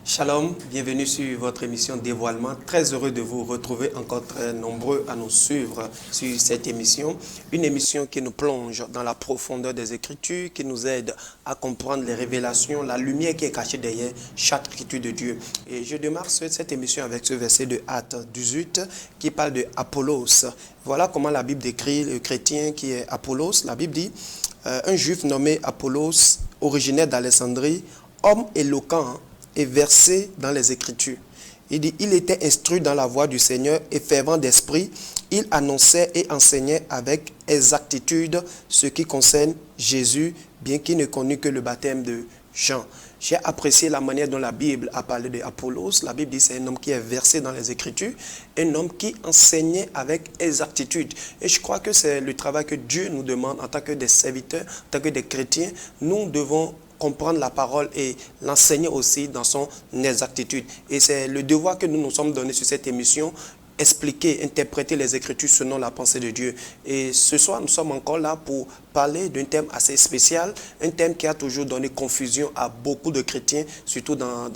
Shalom, bienvenue sur votre émission Dévoilement. Très heureux de vous retrouver, encore très nombreux à nous suivre sur cette émission. Une émission qui nous plonge dans la profondeur des Écritures, qui nous aide à comprendre les révélations, la lumière qui est cachée derrière chaque écriture de Dieu. Et je démarre cette émission avec ce verset de Actes 18 qui parle de Apollos. Voilà comment la Bible décrit le chrétien qui est Apollos. La Bible dit un juif nommé Apollos, originaire d'Alexandrie, homme éloquent et versé dans les Écritures. Il dit, il était instruit dans la voie du Seigneur et fervent d'esprit. Il annonçait et enseignait avec exactitude ce qui concerne Jésus, bien qu'il ne connût que le baptême de Jean. J'ai apprécié la manière dont la Bible a parlé d'Apollos. La Bible dit que c'est un homme qui est versé dans les Écritures, un homme qui enseignait avec exactitude. Et je crois que c'est le travail que Dieu nous demande en tant que des serviteurs, en tant que des chrétiens. Nous devons comprendre la parole et l'enseigner aussi dans son exactitude. Et c'est le devoir que nous nous sommes donnés sur cette émission, expliquer, interpréter les Écritures selon la pensée de Dieu. Et ce soir, nous sommes encore là pour parler d'un thème assez spécial, un thème qui a toujours donné confusion à beaucoup de chrétiens, surtout dans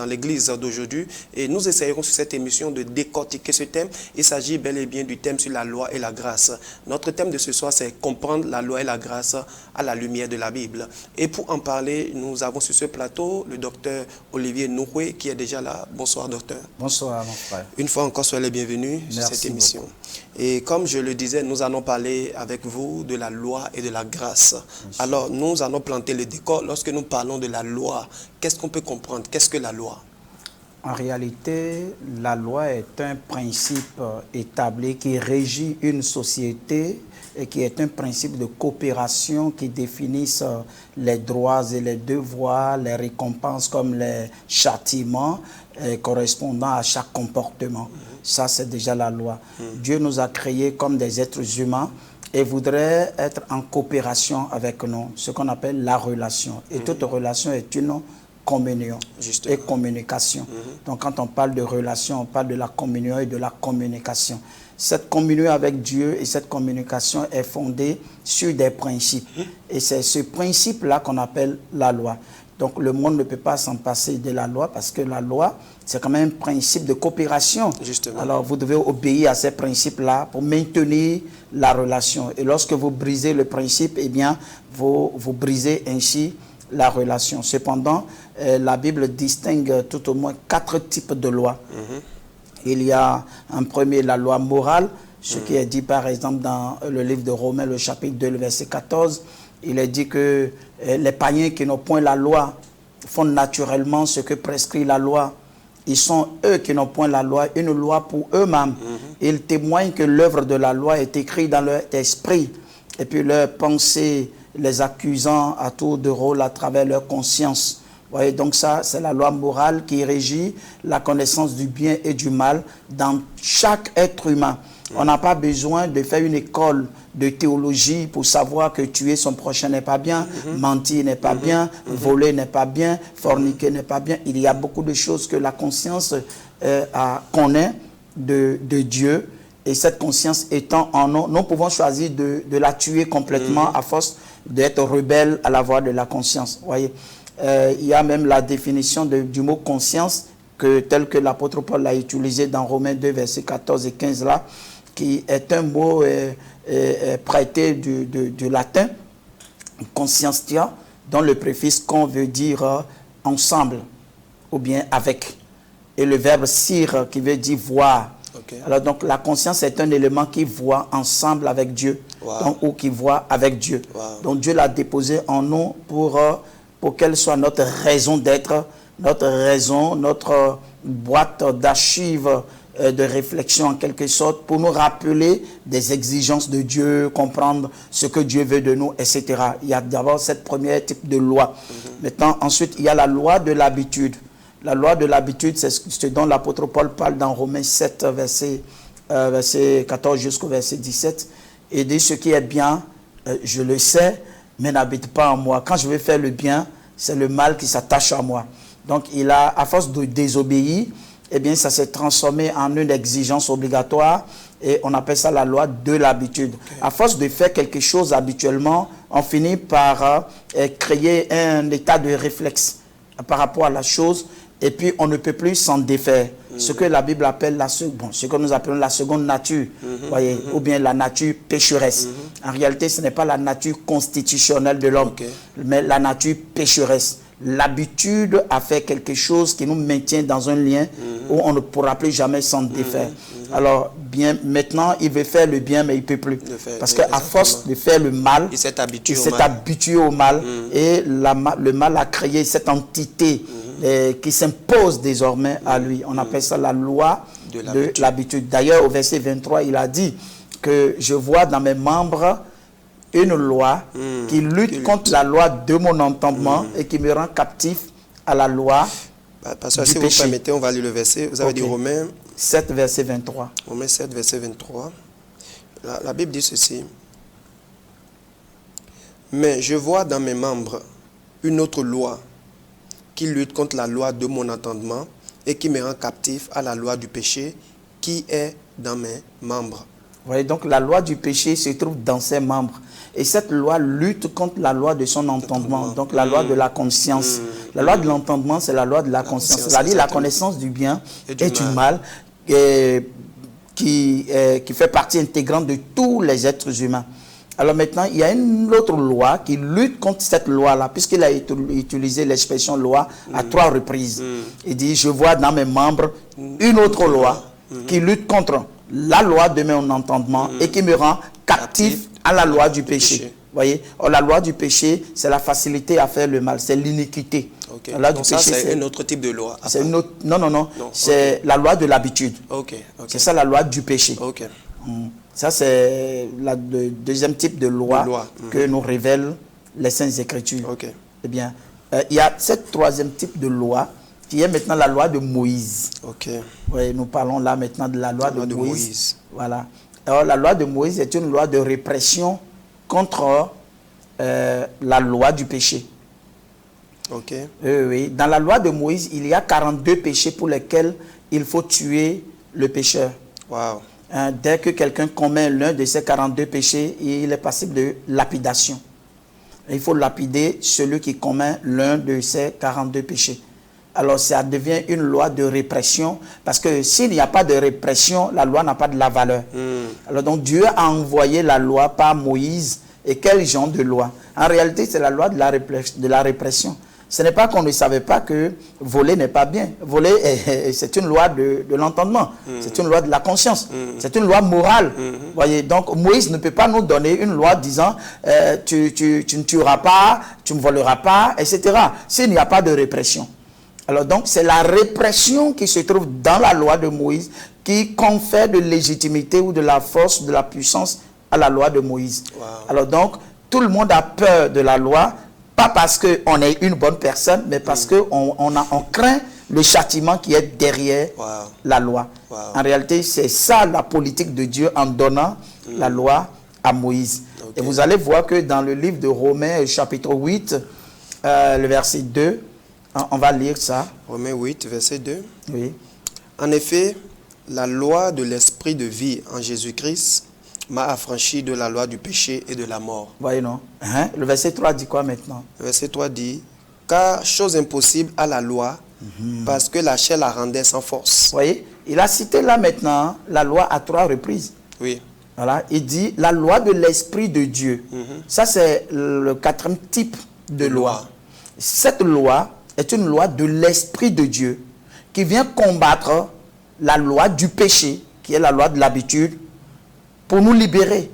l'église d'aujourd'hui. Et nous essayerons sur cette émission de décortiquer ce thème. Il s'agit bel et bien du thème sur la loi et la grâce. Notre thème de ce soir, c'est comprendre la loi et la grâce à la lumière de la Bible. Et pour en parler, nous avons sur ce plateau le docteur Olivier Nouroué qui est déjà là. Bonsoir, docteur. Bonsoir, mon frère. Une fois encore, soyez les bienvenus sur cette émission. Beaucoup. Et comme je le disais, nous allons parler avec vous de la loi et de la grâce. Alors, nous allons planter le décor. Lorsque nous parlons de la loi, qu'est-ce qu'on peut comprendre? Qu'est-ce que la loi? En réalité, la loi est un principe établi qui régit une société et qui est un principe de coopération qui définisse les droits et les devoirs, les récompenses comme les châtiments correspondant à chaque comportement. Ça, c'est déjà la loi. Dieu nous a créés comme des êtres humains et voudrait être en coopération avec nous, ce qu'on appelle la relation. Et toute relation est une communion et communication. Donc quand on parle de relation, on parle de la communion et de la communication. Cette communion avec Dieu et cette communication est fondée sur des principes. Et c'est ce principe-là qu'on appelle la loi. Donc le monde ne peut pas s'en passer de la loi parce que la loi, c'est quand même un principe de coopération. Justement. Alors vous devez obéir à ces principes-là pour maintenir la relation. Et lorsque vous brisez le principe, eh bien, vous brisez ainsi la relation. Cependant, la Bible distingue tout au moins 4 types de lois. Il y a en premier la loi morale, ce qui est dit par exemple dans le livre de Romains, le chapitre 2, le verset 14. Il est dit que les païens qui n'ont point la loi font naturellement ce que prescrit la loi. Ils sont eux qui n'ont point la loi, une loi pour eux-mêmes. Ils témoignent que l'œuvre de la loi est écrite dans leur esprit. Et puis leur pensée les accusant à tour de rôle à travers leur conscience. Vous voyez, donc ça, c'est la loi morale qui régit la connaissance du bien et du mal dans chaque être humain. On n'a pas besoin de faire une école de théologie pour savoir que tuer son prochain n'est pas bien, mentir n'est pas bien, voler n'est pas bien, forniquer n'est pas bien. Il y a beaucoup de choses que la conscience connaît de Dieu. Et cette conscience étant en nous, nous pouvons choisir de la tuer complètement à force d'être rebelle à la voix de la conscience. Vous voyez, il y a même la définition du mot conscience tel que l'apôtre Paul l'a utilisé dans Romains 2, versets 14 et 15 là, qui est un mot prêté du latin, conscientia, dont le préfixe con veut dire ensemble ou bien avec. Et le verbe sire qui veut dire voir. Okay. Alors donc la conscience est un élément qui voit ensemble avec Dieu, donc, ou qui voit avec Dieu. Donc Dieu l'a déposé en nous pour qu'elle soit notre raison d'être, notre raison, notre boîte d'archives de réflexion en quelque sorte, pour nous rappeler des exigences de Dieu, comprendre ce que Dieu veut de nous, etc. Il y a d'abord cette première type de loi. Maintenant, ensuite, il y a la loi de l'habitude. La loi de l'habitude, c'est ce dont l'apôtre Paul parle dans Romains 7, verset 14 jusqu'au verset 17. Il dit, ce qui est bien, je le sais, mais n'habite pas en moi. Quand je vais faire le bien, c'est le mal qui s'attache à moi. Donc, à force de désobéir, eh bien, ça s'est transformé en une exigence obligatoire et on appelle ça la loi de l'habitude. Okay. À force de faire quelque chose habituellement, on finit par créer un état de réflexe par rapport à la chose et puis on ne peut plus s'en défaire. Ce que la Bible appelle ce que nous appelons la seconde nature, voyez, ou bien la nature pécheresse. En réalité, ce n'est pas la nature constitutionnelle de l'homme, mais la nature pécheresse. L'habitude à faire quelque chose qui nous maintient dans un lien où on ne pourra plus jamais s'en défaire. Alors, bien, maintenant, il veut faire le bien, mais il ne peut plus. Parce qu'à force de faire le mal, il s'est habitué au mal. Et le mal a créé cette entité qui s'impose désormais à lui. On appelle ça la loi de l'habitude. D'ailleurs, au verset 23, il a dit que je vois dans mes membres une loi qui lutte contre la loi de mon entendement et qui me rend captif à la loi Pasteur, du si péché. vous permettez, on va lire le verset. Vous avez dit Romains 7, verset 23. Romains 7, verset 23. La Bible dit ceci. Mais je vois dans mes membres une autre loi qui lutte contre la loi de mon entendement et qui me rend captif à la loi du péché qui est dans mes membres. Vous voyez, donc la loi du péché se trouve dans ses membres. Et cette loi lutte contre la loi de son entendement, donc la loi de la conscience. La loi de l'entendement, c'est la loi de la conscience. C'est-à-dire la connaissance du bien et du mal qui fait partie intégrante de tous les êtres humains. Alors maintenant, il y a une autre loi qui lutte contre cette loi-là, puisqu'il a utilisé l'expression loi à 3 reprises. Il dit, je vois dans mes membres une autre loi qui lutte contre la loi de mon entendement et qui me rend captif à la loi du péché. Voyez, la loi du péché, c'est la facilité à faire le mal, c'est l'iniquité. La loi du péché, c'est un autre type de loi. Non. C'est la loi de l'habitude. C'est ça la loi du péché. Ça, c'est le deuxième type de loi que nous révèlent les Saintes Écritures. Eh bien, il y a cette troisième type de loi qui est maintenant la loi de Moïse. Oui, nous parlons là maintenant de la loi de Moïse. Voilà. Alors, la loi de Moïse est une loi de répression contre la loi du péché. Oui. Dans la loi de Moïse, il y a 42 péchés pour lesquels il faut tuer le pécheur. Dès que quelqu'un commet l'un de ces 42 péchés, il est passible de lapidation. Il faut lapider celui qui commet l'un de ces 42 péchés. Alors ça devient une loi de répression, parce que s'il n'y a pas de répression, la loi n'a pas de la valeur. Alors donc Dieu a envoyé la loi par Moïse. Et quel genre de loi? En réalité, c'est la loi de la répression. Ce n'est pas qu'on ne savait pas que voler n'est pas bien. Voler, c'est une loi de l'entendement. C'est une loi de la conscience. C'est une loi morale. Voyez, donc Moïse ne peut pas nous donner une loi disant tu ne tueras pas, tu ne voleras pas, etc. S'il n'y a pas de répression. Alors donc, c'est la répression qui se trouve dans la loi de Moïse qui confère de légitimité ou de la force, de la puissance à la loi de Moïse. Alors donc, tout le monde a peur de la loi, pas parce qu'on est une bonne personne, mais parce qu'on craint le châtiment qui est derrière la loi. En réalité, c'est ça la politique de Dieu en donnant la loi à Moïse. Et vous allez voir que dans le livre de Romains, chapitre 8, le verset 2, on va lire ça. Romains 8, verset 2. Oui. En effet, la loi de l'esprit de vie en Jésus-Christ m'a affranchi de la loi du péché et de la mort. Voyez, non? Le verset 3 dit quoi maintenant? Le verset 3 dit, car chose impossible à la loi, parce que la chair la rendait sans force. Voyez, il a cité là maintenant la loi à 3 reprises. Oui. Voilà, il dit la loi de l'esprit de Dieu. Ça, c'est le 4e type de loi. Cette loi est une loi de l'esprit de Dieu qui vient combattre la loi du péché, qui est la loi de l'habitude, pour nous libérer.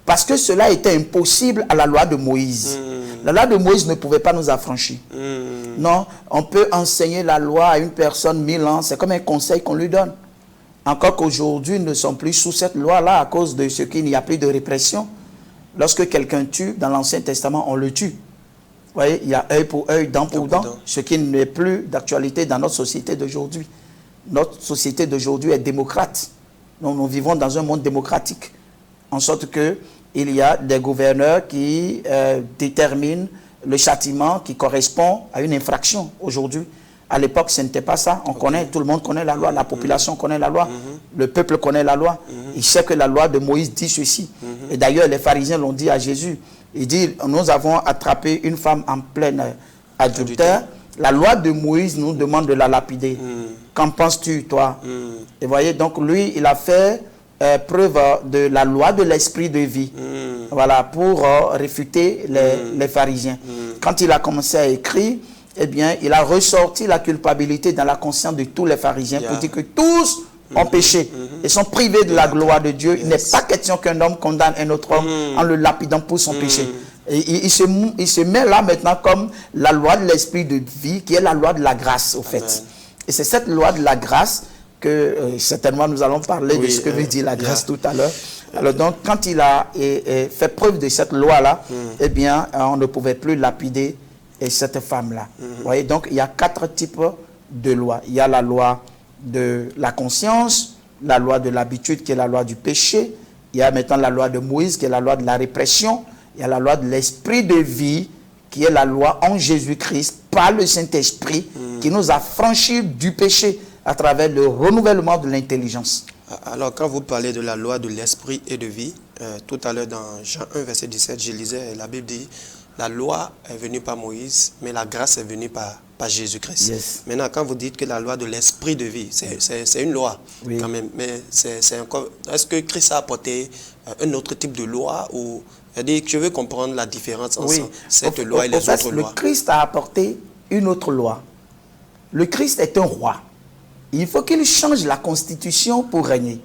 Parce que cela était impossible à la loi de Moïse. La loi de Moïse ne pouvait pas nous affranchir. Non, on peut enseigner la loi à une personne 1000 ans, c'est comme un conseil qu'on lui donne. Encore qu'aujourd'hui, nous ne sommes plus sous cette loi-là à cause de ce qu'il n'y a plus de répression. Lorsque quelqu'un tue, dans l'Ancien Testament, on le tue. Vous voyez, il y a œil pour œil, dent pour dent, ce qui n'est plus d'actualité dans notre société d'aujourd'hui. Notre société d'aujourd'hui est démocrate. Nous vivons dans un monde démocratique. En sorte qu'il y a des gouverneurs qui déterminent le châtiment qui correspond à une infraction aujourd'hui. À l'époque, ce n'était pas ça. On connaît, tout le monde connaît la loi, la population connaît la loi, le peuple connaît la loi. Il sait que la loi de Moïse dit ceci. Et d'ailleurs, les pharisiens l'ont dit à Jésus. Il dit, nous avons attrapé une femme en plein adultère La loi de Moïse nous demande de la lapider. Qu'en penses-tu, toi? Et voyez, donc lui, il a fait preuve de la loi de l'esprit de vie. Voilà, pour réfuter les pharisiens. Quand il a commencé à écrire, eh bien, il a ressorti la culpabilité dans la conscience de tous les pharisiens pour dire que tous ont péché et sont privés de la gloire de Dieu. Il n'est pas question qu'un homme condamne un autre homme en le lapidant pour son péché. Et il se met là maintenant comme la loi de l'esprit de vie, qui est la loi de la grâce, au fait. Amen. Et c'est cette loi de la grâce que certainement nous allons parler de ce que veut dire la grâce tout à l'heure. Alors donc, quand il a fait preuve de cette loi-là, eh bien, on ne pouvait plus lapider cette femme-là. Vous voyez, donc il y a 4 types de lois. Il y a la loi de la conscience, la loi de l'habitude qui est la loi du péché, il y a maintenant la loi de Moïse qui est la loi de la répression, il y a la loi de l'esprit de vie qui est la loi en Jésus-Christ par le Saint-Esprit qui nous a franchis du péché à travers le renouvellement de l'intelligence. Alors, quand vous parlez de la loi de l'esprit et de vie, tout à l'heure dans Jean 1, verset 17, je lisais, la Bible dit, la loi est venue par Moïse, mais la grâce est venue par Jésus-Christ. Yes. Maintenant, quand vous dites que la loi de l'esprit de vie, c'est une loi, Oui. quand même, mais c'est encore... Est-ce que Christ a apporté un autre type de loi ou... C'est-à-dire que je veux comprendre la différence entre cette loi et les autres lois. Le Christ a apporté une autre loi. Le Christ est un roi. Il faut qu'il change la constitution pour régner.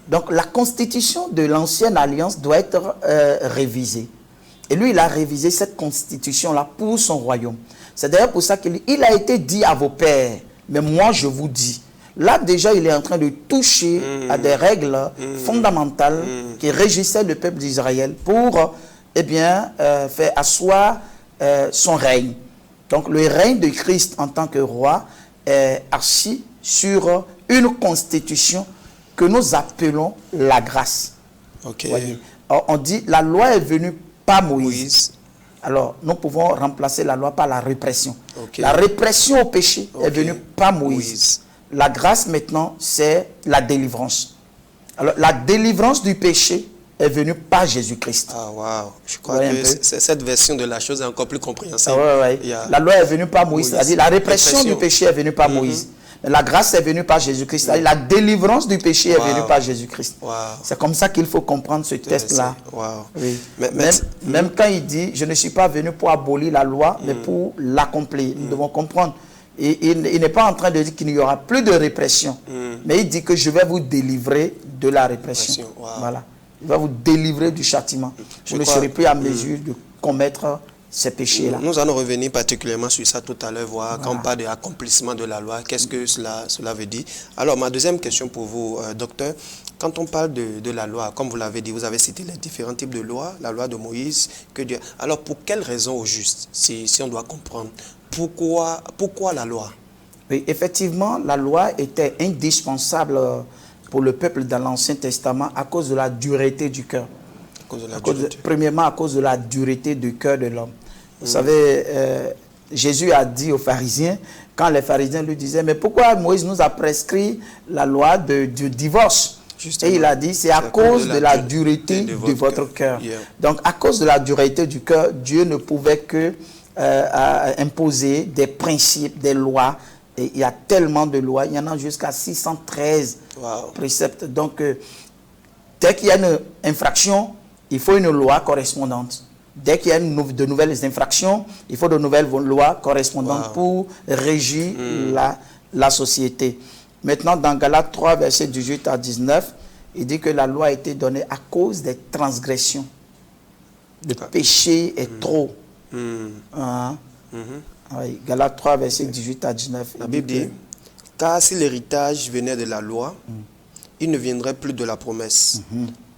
Donc la constitution de l'ancienne alliance doit être révisée. Et lui, il a révisé cette constitution-là pour son royaume. C'est d'ailleurs pour ça qu'il a été dit à vos pères, mais moi je vous dis. Là déjà, il est en train de toucher à des règles fondamentales qui régissaient le peuple d'Israël pour eh bien, faire asseoir son règne. Donc le règne de Christ en tant que roi est assis sur une constitution que nous appelons la grâce. Ok. Voyez. Alors, on dit la loi est venue par Moïse. Alors, nous pouvons remplacer la loi par la répression. Okay. La répression au péché est venue par Moïse. La grâce, maintenant, c'est la délivrance. Alors, la délivrance du péché est venue par Jésus-Christ. Ah, waouh. Je crois que cette version de la chose est encore plus compréhensible. La loi est venue par Moïse. C'est-à-dire, la répression du péché est venue par Moïse. La grâce est venue par Jésus-Christ. La délivrance du péché est venue par Jésus-Christ. C'est comme ça qu'il faut comprendre ce texte-là. Oui. Même quand il dit, je ne suis pas venu pour abolir la loi, mais pour l'accomplir. Nous devons comprendre. Et il n'est pas en train de dire qu'il n'y aura plus de répression. Mais il dit que je vais vous délivrer de la répression. Voilà. Il va vous délivrer du châtiment. Vous ne serez plus à mesure de commettre ces péchés-là. Nous allons revenir particulièrement sur ça tout à l'heure, voir quand on parle de l'accomplissement de la loi, qu'est-ce que cela veut dire. Alors, ma deuxième question pour vous, docteur, quand on parle de la loi, comme vous l'avez dit, vous avez cité les différents types de lois, la loi de Moïse, que Dieu... Alors, pour quelle raison au juste, si on doit comprendre, pourquoi la loi? Oui, effectivement, la loi était indispensable pour le peuple dans l'Ancien Testament à cause de la dureté du cœur. Premièrement, à cause de la dureté du cœur de l'homme. Vous savez, Jésus a dit aux pharisiens, quand les pharisiens lui disaient, mais pourquoi Moïse nous a prescrit la loi du divorce? Justement. Et il a dit, c'est à cause de la dureté de votre cœur. Donc, à cause de la dureté du cœur, Dieu ne pouvait que imposer des principes, des lois. Et il y a tellement de lois, il y en a jusqu'à 613 préceptes. Donc, dès qu'il y a une infraction, il faut une loi correspondante. Dès qu'il y a de nouvelles infractions, il faut de nouvelles lois correspondantes pour régir la société. Maintenant, dans Galates 3, versets 18 à 19, il dit que la loi a été donnée à cause des transgressions. Le péché est trop. Oui, Galates 3, versets 18 à 19. La Bible dit, car si l'héritage venait de la loi, il ne viendrait plus de la promesse.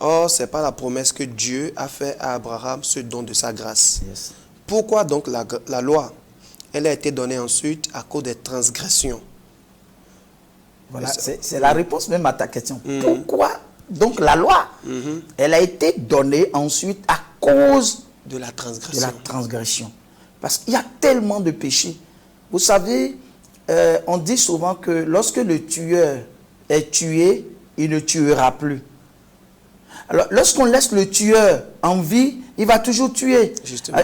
Or, ce n'est pas la promesse que Dieu a fait à Abraham, ce don de sa grâce. Pourquoi donc la loi? Elle a été donnée ensuite à cause des transgressions. Voilà, c'est la réponse même à ta question. Pourquoi donc la loi? Elle a été donnée ensuite à cause de la transgression. Parce qu'il y a tellement de péchés. Vous savez, on dit souvent que lorsque le tueur est tué, il ne tuera plus. Alors, lorsqu'on laisse le tueur en vie, il va toujours tuer.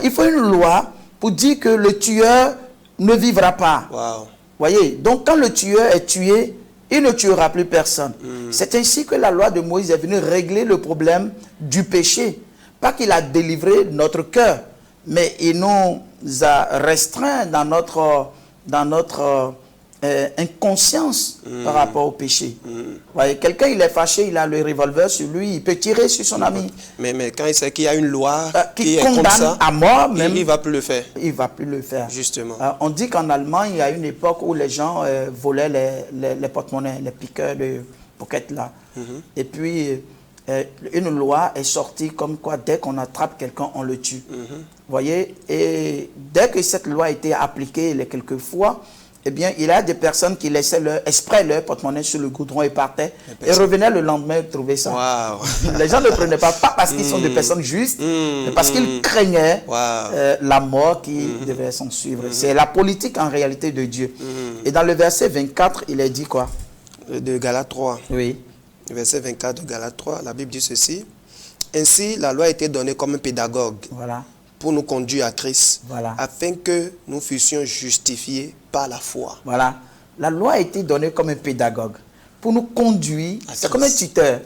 Il faut une loi pour dire que le tueur ne vivra pas. Wow. Voyez, donc quand le tueur est tué, il ne tuera plus personne. C'est ainsi que la loi de Moïse est venue régler le problème du péché. Pas qu'il a délivré notre cœur, mais il nous a restreints dans notre inconscience par rapport au péché. Voyez, quelqu'un, il est fâché, il a le revolver sur lui, il peut tirer sur son ami. Mais quand il sait qu'il y a une loi qui est condamne comme ça, à mort, même, il ne va plus le faire. Il ne va plus le faire. Justement. On dit qu'en Allemagne, il y a une époque où les gens volaient les porte-monnaies, les piqueurs de pocket là. Et puis, une loi est sortie comme quoi, dès qu'on attrape quelqu'un, on le tue. Voyez, et dès que cette loi a été appliquée les quelques fois, eh bien, il y a des personnes qui laissaient exprès leur porte-monnaie sur le goudron et partaient et revenaient le lendemain trouver ça. Wow. Les gens ne prenaient pas parce qu'ils sont des personnes justes, mais parce qu'ils craignaient la mort qui devait s'en suivre. C'est la politique en réalité de Dieu. Et dans le verset 24, il est dit quoi? De Galates 3. Oui. Verset 24 de Galates 3, la Bible dit ceci. Ainsi, la loi a été donnée comme un pédagogue. Voilà. Pour nous conduire à Christ, voilà, afin que nous fussions justifiés par la foi. Voilà. La loi a été donnée comme un pédagogue pour nous conduire, c'est comme un tuteur,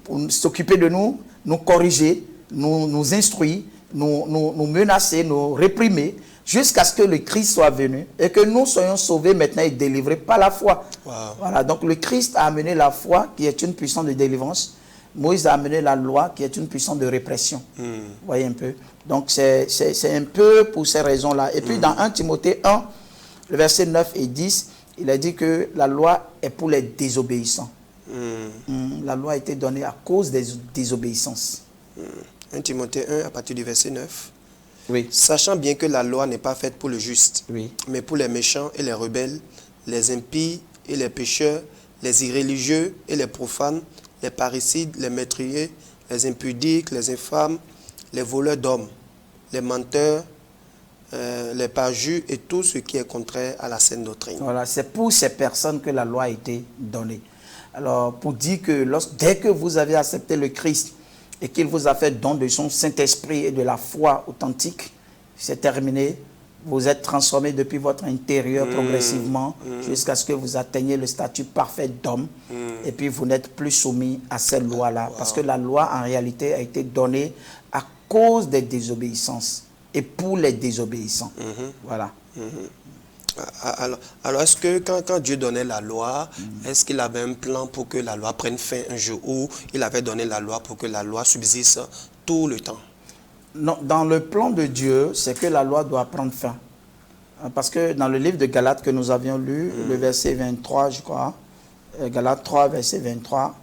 pour s'occuper de nous, nous corriger, nous instruire, nous menacer, nous réprimer, jusqu'à ce que le Christ soit venu et que nous soyons sauvés maintenant et délivrés par la foi. Wow. Voilà. Donc le Christ a amené la foi qui est une puissance de délivrance. Moïse a amené la loi qui est une puissance de répression. Vous voyez un peu. Donc c'est un peu pour ces raisons-là. Et puis dans 1 Timothée 1, le verset 9 et 10, il a dit que la loi est pour les désobéissants. La loi a été donnée à cause des désobéissances. 1 Timothée 1 à partir du verset 9. Oui. Sachant bien que la loi n'est pas faite pour le juste, oui, mais pour les méchants et les rebelles, les impies et les pécheurs, les irréligieux et les profanes, les parricides, les meurtriers, les impudiques, les infâmes, les voleurs d'hommes, les menteurs, les parjures et tout ce qui est contraire à la saine doctrine. Voilà, c'est pour ces personnes que la loi a été donnée. Alors, pour dire que dès que vous avez accepté le Christ et qu'il vous a fait don de son Saint-Esprit et de la foi authentique, c'est terminé. Vous êtes transformé depuis votre intérieur progressivement jusqu'à ce que vous atteigniez le statut parfait d'homme. Et puis vous n'êtes plus soumis à cette loi-là. Wow. Parce que la loi, en réalité, a été donnée à cause des désobéissances et pour les désobéissants. Voilà. Alors est-ce que quand Dieu donnait la loi, est-ce qu'il avait un plan pour que la loi prenne fin un jour, ou il avait donné la loi pour que la loi subsiste tout le temps? Non, dans le plan de Dieu, c'est que la loi doit prendre fin. Parce que dans le livre de Galates que nous avions lu, le verset 23, je crois, Galates 3, verset 23,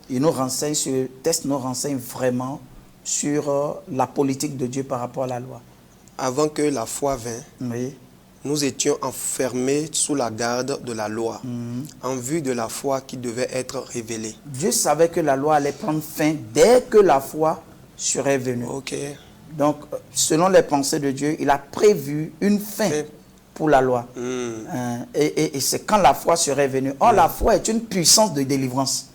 il nous renseigne, ce texte nous renseigne vraiment sur la politique de Dieu par rapport à la loi. Avant que la foi vînt, oui, nous étions enfermés sous la garde de la loi, en vue de la foi qui devait être révélée. Dieu savait que la loi allait prendre fin dès que la foi serait venue. Ok. Donc, selon les pensées de Dieu, il a prévu une fin pour la loi. Et c'est quand la foi serait venue. Or, la foi est une puissance de délivrance.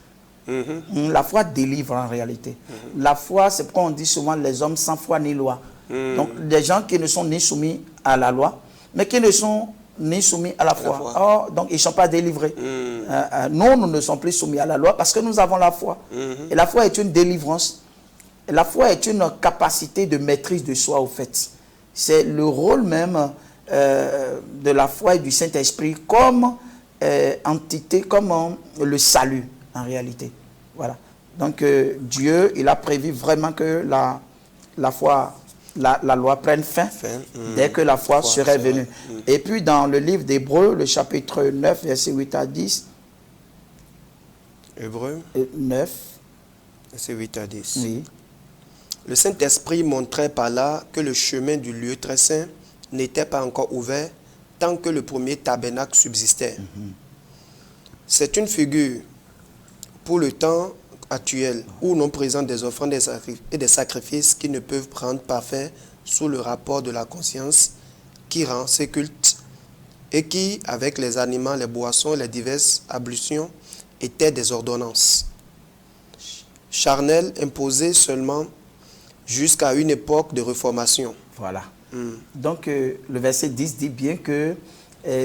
La foi délivre en réalité. La foi, c'est pourquoi on dit souvent les hommes sans foi ni loi. Donc, des gens qui ne sont ni soumis à la loi, mais qui ne sont ni soumis à la foi. Or, donc, ils ne sont pas délivrés. Nous ne sommes plus soumis à la loi parce que nous avons la foi. Et la foi est une délivrance. La foi est une capacité de maîtrise de soi, au fait. C'est le rôle même de la foi et du Saint-Esprit comme entité, comme le salut, en réalité. Voilà. Donc, Dieu, il a prévu vraiment que la foi, la loi prenne fin dès que la foi serait venue. Et puis, dans le livre d'Hébreux, le chapitre 9, verset 8 à 10. Hébreux 9. Verset 8 à 10. Oui. Le Saint-Esprit montrait par là que le chemin du lieu très saint n'était pas encore ouvert tant que le premier tabernacle subsistait. C'est une figure pour le temps actuel où l'on présente des offrandes et des sacrifices qui ne peuvent rendre parfait sous le rapport de la conscience qui rend ces cultes et qui, avec les aliments, les boissons, les diverses ablutions, étaient des ordonnances charnelles imposées seulement jusqu'à une époque de réformation. Voilà. Donc, le verset 10 dit bien que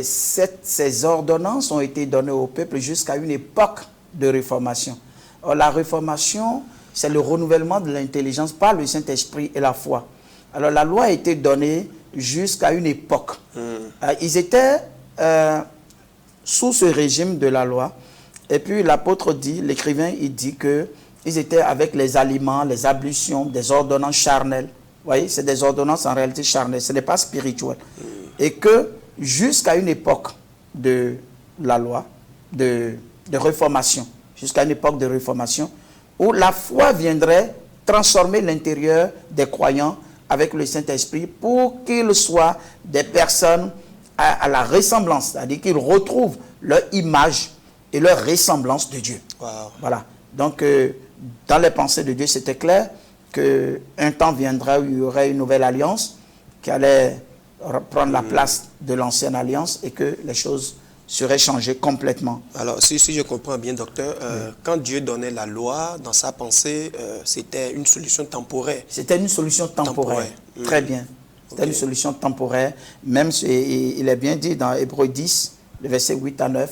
ces ordonnances ont été données au peuple jusqu'à une époque de réformation. Or, la réformation, c'est le renouvellement de l'intelligence par le Saint-Esprit et la foi. Alors, la loi a été donnée jusqu'à une époque. Ils étaient sous ce régime de la loi. Et puis, l'apôtre dit, l'écrivain, il dit qu'ils étaient avec les aliments, les ablutions, des ordonnances charnelles. Vous voyez, c'est des ordonnances en réalité charnelles, ce n'est pas spirituel. Et que jusqu'à une époque de la loi, de réformation, jusqu'à une époque de réformation, où la foi viendrait transformer l'intérieur des croyants avec le Saint-Esprit pour qu'ils soient des personnes à la ressemblance, c'est-à-dire qu'ils retrouvent leur image et leur ressemblance de Dieu. Wow. Voilà. Donc, dans les pensées de Dieu, c'était clair qu'un temps viendra où il y aurait une nouvelle alliance qui allait prendre la place de l'ancienne alliance et que les choses seraient changées complètement. Alors, si je comprends bien, docteur, quand Dieu donnait la loi, dans sa pensée, c'était une solution temporaire. C'était une solution temporaire. Très bien. C'était une solution temporaire. Même, il est bien dit dans Hébreux 10, le verset 8 à 9.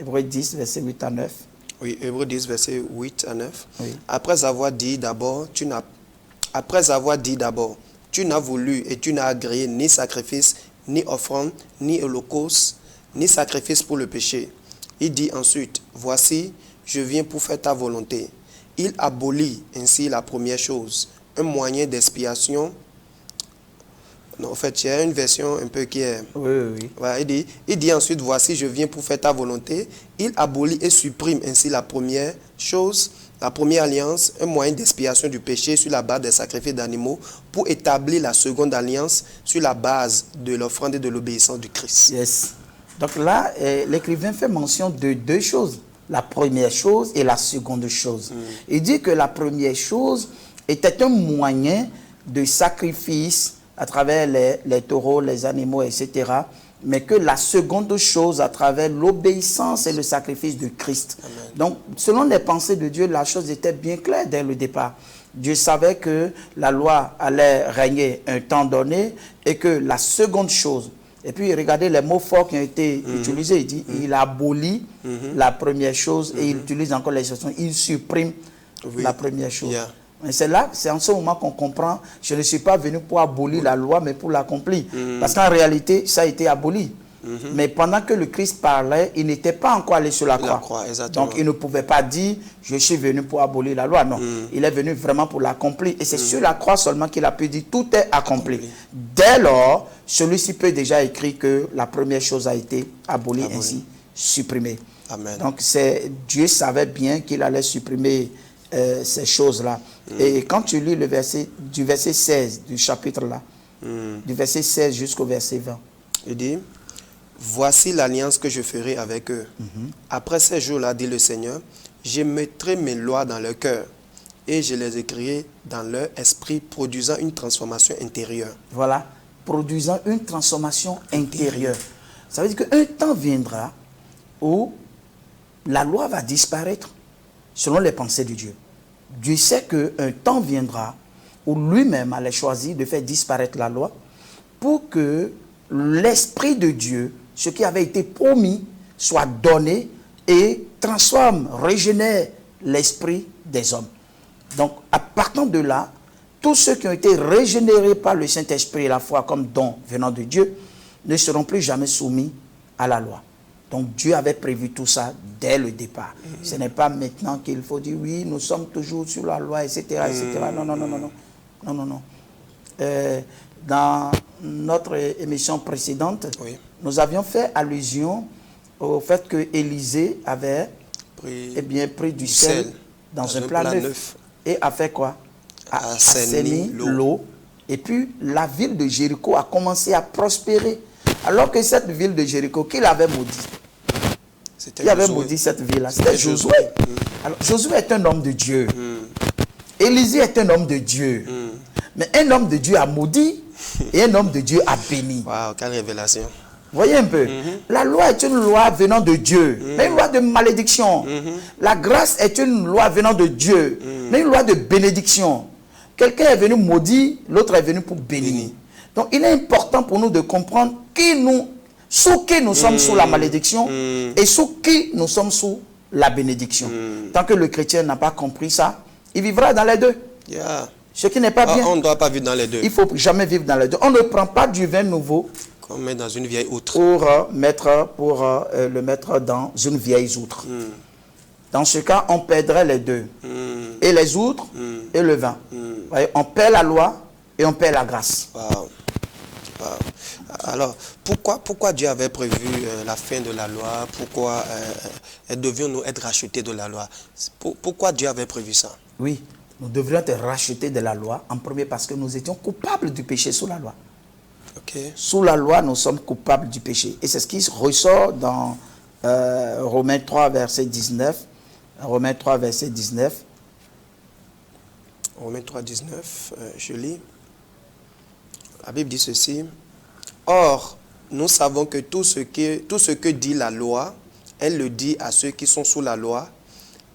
Hébreux 10, verset 8 à 9. Oui, Hébreux 10, verset 8 à 9. Oui. Après avoir dit d'abord, tu n'as voulu et tu n'as agréé ni sacrifice, ni offrande, ni holocauste, ni sacrifice pour le péché. Il dit ensuite, voici, je viens pour faire ta volonté. Il abolit ainsi la première chose, un moyen d'expiation. Non, en fait, il y a une version un peu qui est... Oui. Voilà, il dit ensuite, voici, je viens pour faire ta volonté. Il abolit et supprime ainsi la première chose, la première alliance, un moyen d'expiation du péché sur la base des sacrifices d'animaux pour établir la seconde alliance sur la base de l'offrande et de l'obéissance du Christ. Yes. Donc là, l'écrivain fait mention de deux choses. La première chose et la seconde chose. Il dit que la première chose était un moyen de sacrifice à travers les taureaux, les animaux, etc. Mais que la seconde chose, à travers l'obéissance et le sacrifice de Christ. Amen. Donc, selon les pensées de Dieu, la chose était bien claire dès le départ. Dieu savait que la loi allait régner un temps donné et que la seconde chose, et puis regardez les mots forts qui ont été utilisés, il dit, il abolit la première chose et il utilise encore l'expression, il supprime la première chose. Yeah. C'est là, c'est en ce moment qu'on comprend, je ne suis pas venu pour abolir la loi, mais pour l'accomplir. Parce qu'en réalité, ça a été aboli. Mais pendant que le Christ parlait, il n'était pas encore allé sur la croix. Donc, il ne pouvait pas dire, je suis venu pour abolir la loi. Non, il est venu vraiment pour l'accomplir. Et c'est sur la croix seulement qu'il a pu dire, tout est accompli. Dès lors, celui-ci peut déjà écrire que la première chose a été abolie, ainsi supprimée. Amen. Donc, Dieu savait bien qu'il allait supprimer ces choses-là. Et quand tu lis le verset, du verset 16 du chapitre-là, du verset 16 jusqu'au verset 20, il dit, voici l'alliance que je ferai avec eux. Après ces jours-là, dit le Seigneur, je mettrai mes lois dans leur cœur et je les écrirai dans leur esprit, produisant une transformation intérieure. Voilà, produisant une transformation intérieure. Ça veut dire qu'un temps viendra où la loi va disparaître selon les pensées de Dieu. Dieu sait qu'un temps viendra où lui-même allait choisir de faire disparaître la loi pour que l'Esprit de Dieu, ce qui avait été promis, soit donné et transforme, régénère l'esprit des hommes. Donc, à partir de là, tous ceux qui ont été régénérés par le Saint-Esprit et la foi comme don venant de Dieu ne seront plus jamais soumis à la loi. Donc Dieu avait prévu tout ça dès le départ. Ce n'est pas maintenant qu'il faut dire oui, nous sommes toujours sur la loi, etc. etc. Non. Dans notre émission précédente, nous avions fait allusion au fait que Élisée avait pris du sel dans un plat neuf et a fait quoi? A assaini l'eau. Et puis la ville de Jéricho a commencé à prospérer. Alors que cette ville de Jéricho, qui l'avait maudit? Qui avait maudit cette ville-là? C'était Josué. Alors, Josué est un homme de Dieu. Élisée est un homme de Dieu. Mais un homme de Dieu a maudit et un homme de Dieu a béni. Waouh, quelle révélation. Voyez un peu. La loi est une loi venant de Dieu, mais une loi de malédiction. La grâce est une loi venant de Dieu, mais une loi de bénédiction. Quelqu'un est venu maudire, l'autre est venu pour bénir. Donc il est important pour nous de comprendre sous qui nous sommes sous la malédiction et sous qui nous sommes sous la bénédiction. Tant que le chrétien n'a pas compris ça, il vivra dans les deux. Yeah. Ce qui n'est pas bien. On ne doit pas vivre dans les deux. Il ne faut jamais vivre dans les deux. On ne prend pas du vin nouveau qu'on met dans une vieille outre. Pour le mettre dans une vieille outre. Dans ce cas, on perdrait les deux. Et les outres et le vin. Voyez, on perd la loi et on perd la grâce. Wow. Wow. Alors, pourquoi Dieu avait prévu la fin de la loi? Pourquoi devions-nous être rachetés de la loi? Pourquoi Dieu avait prévu ça? Oui, nous devrions être rachetés de la loi, en premier parce que nous étions coupables du péché sous la loi. Okay. Sous la loi, nous sommes coupables du péché. Et c'est ce qui ressort dans Romains 3, verset 19. Romains 3, verset 19. Romains 3, 19, je lis. La Bible dit ceci. Or, nous savons que tout ce que dit la loi, elle le dit à ceux qui sont sous la loi,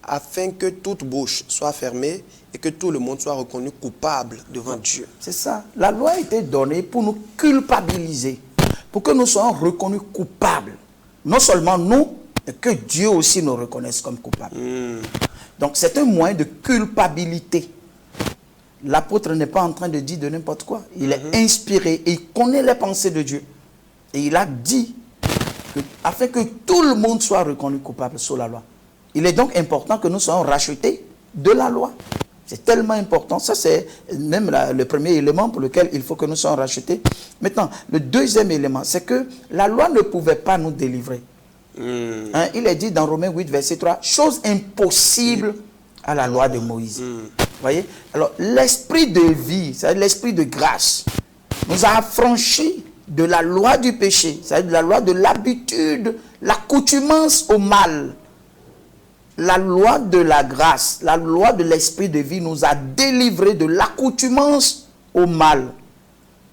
afin que toute bouche soit fermée et que tout le monde soit reconnu coupable devant Dieu. C'est ça. La loi a été donnée pour nous culpabiliser, pour que nous soyons reconnus coupables. Non seulement nous, mais que Dieu aussi nous reconnaisse comme coupables. Donc c'est un moyen de culpabilité. L'apôtre n'est pas en train de dire de n'importe quoi. Il est inspiré et il connaît les pensées de Dieu. Et il a dit, afin que tout le monde soit reconnu coupable sous la loi. Il est donc important que nous soyons rachetés de la loi. C'est tellement important. Ça, c'est même le premier élément pour lequel il faut que nous soyons rachetés. Maintenant, le deuxième élément, c'est que la loi ne pouvait pas nous délivrer. Hein, il est dit dans Romains 8, verset 3, chose impossible à la loi de Moïse. Vous voyez? Alors, l'esprit de vie, c'est-à-dire l'esprit de grâce, nous a affranchis de la loi du péché, c'est-à-dire de la loi de l'habitude, l'accoutumance au mal. La loi de la grâce, la loi de l'esprit de vie nous a délivrés de l'accoutumance au mal.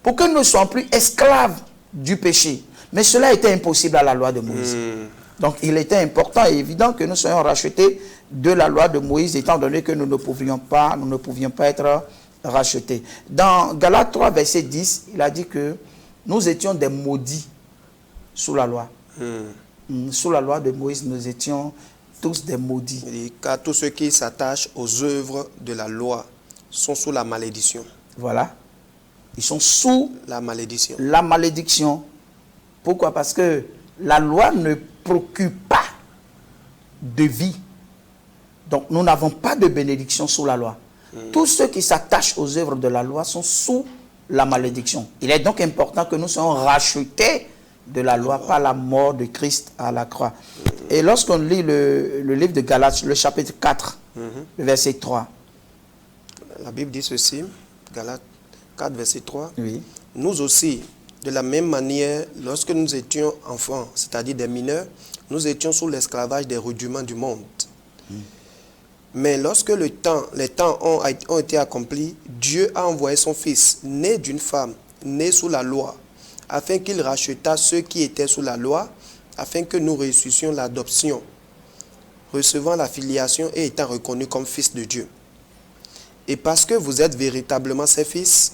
Pour que nous ne soyons plus esclaves du péché. Mais cela était impossible à la loi de Moïse. Donc il était important et évident que nous soyons rachetés de la loi de Moïse, étant donné que nous ne pouvions pas être rachetés. Dans Galates 3, verset 10, il a dit que nous étions des maudits sous la loi. Sous la loi de Moïse, nous étions tous des maudits. Et car tous ceux qui s'attachent aux œuvres de la loi sont sous la malédiction. Voilà. Ils sont sous la malédiction. La malédiction. Pourquoi? Parce que la loi ne procure pas de vie. Donc nous n'avons pas de bénédiction sous la loi. Tous ceux qui s'attachent aux œuvres de la loi sont sous la malédiction. Il est donc important que nous soyons rachetés de la loi par la mort de Christ à la croix. Et lorsqu'on lit le livre de Galates, le chapitre 4, le verset 3. La Bible dit ceci, Galates 4, verset 3. Oui. Nous aussi, de la même manière, lorsque nous étions enfants, c'est-à-dire des mineurs, nous étions sous l'esclavage des rudiments du monde. Mais lorsque les temps ont été accomplis, Dieu a envoyé son Fils, né d'une femme, né sous la loi, afin qu'il rachetât ceux qui étaient sous la loi, afin que nous réussissions l'adoption, recevant la filiation et étant reconnus comme fils de Dieu. Et parce que vous êtes véritablement ses fils,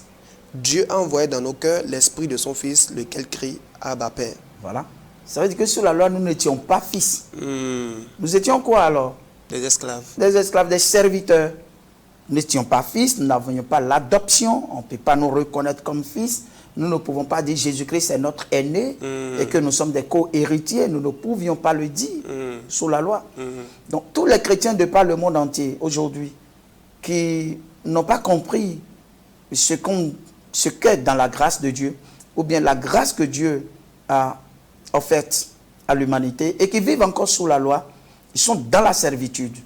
Dieu a envoyé dans nos cœurs l'esprit de son Fils, lequel crie « Abba, Père ». Voilà. Ça veut dire que sous la loi, nous n'étions pas fils. Nous étions quoi alors? Des esclaves. Des esclaves, des serviteurs. Nous n'étions pas fils, nous n'avions pas l'adoption, on ne peut pas nous reconnaître comme fils. Nous ne pouvons pas dire Jésus-Christ est notre aîné et que nous sommes des co-héritiers. Nous ne pouvions pas le dire sous la loi. Donc tous les chrétiens de par le monde entier aujourd'hui qui n'ont pas compris ce qu'est dans la grâce de Dieu, ou bien la grâce que Dieu a offerte à l'humanité et qui vivent encore sous la loi, ils sont dans la servitude.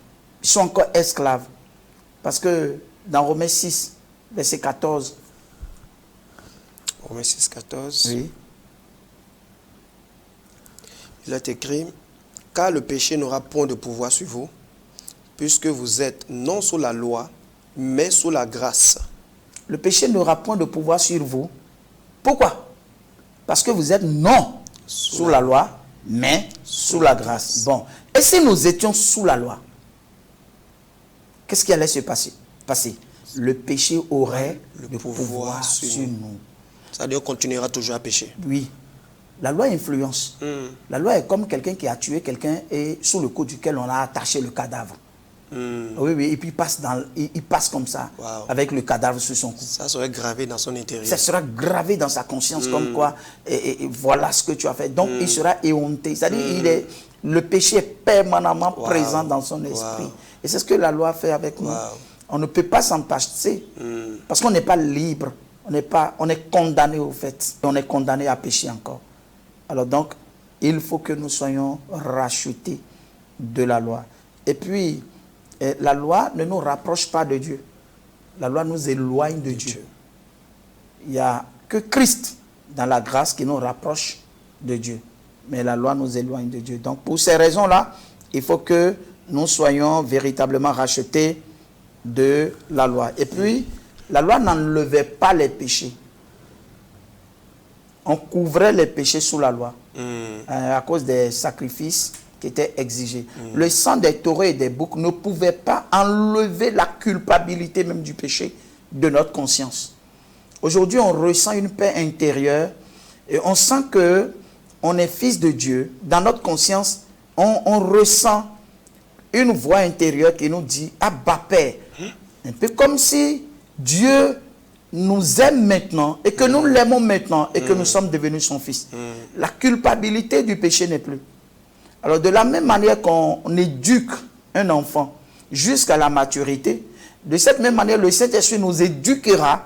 Ils sont encore esclaves. Parce que dans Romains 6, verset 14, Romains 6, 14, oui. Il est écrit, « Car le péché n'aura point de pouvoir sur vous, puisque vous êtes non sous la loi, mais sous la grâce. » Le péché n'aura point de pouvoir sur vous. Pourquoi? Parce que vous êtes non sous la loi, mais sous la grâce. Bon. Et si nous étions sous la loi, qu'est-ce qui allait se passer? Le péché aurait le pouvoir sur nous. C'est-à-dire qu'on continuera toujours à pécher. Oui. La loi influence. La loi est comme quelqu'un qui a tué quelqu'un et sous le coup duquel on a attaché le cadavre. Oui, oui, et puis il passe comme ça, avec le cadavre sur son cou. Ça serait gravé dans son intérieur. Ça sera gravé dans sa conscience comme quoi, et voilà ce que tu as fait. Donc il sera éhonté. C'est-à-dire le péché est permanemment présent dans son esprit. Et c'est ce que la loi fait avec nous. On ne peut pas s'en passer parce qu'on n'est pas libre. On est condamné au fait. On est condamné à pécher encore. Alors donc, il faut que nous soyons rachetés de la loi. Et puis, la loi ne nous rapproche pas de Dieu. La loi nous éloigne de Dieu. Il n'y a que Christ dans la grâce qui nous rapproche de Dieu. Mais la loi nous éloigne de Dieu. Donc, pour ces raisons-là, il faut que nous soyons véritablement rachetés de la loi. Et puis, la loi n'enlevait pas les péchés. On couvrait les péchés sous la loi à cause des sacrifices qui étaient exigés. Le sang des taureaux et des boucs ne pouvait pas enlever la culpabilité même du péché de notre conscience. Aujourd'hui, on ressent une paix intérieure et on sent que on est fils de Dieu. Dans notre conscience, on ressent une voix intérieure qui nous dit « Abba Père ». Un peu comme si Dieu nous aime maintenant et que nous l'aimons maintenant et que nous sommes devenus son fils. La culpabilité du péché n'est plus. Alors de la même manière qu'on éduque un enfant jusqu'à la maturité, de cette même manière le Saint-Esprit nous éduquera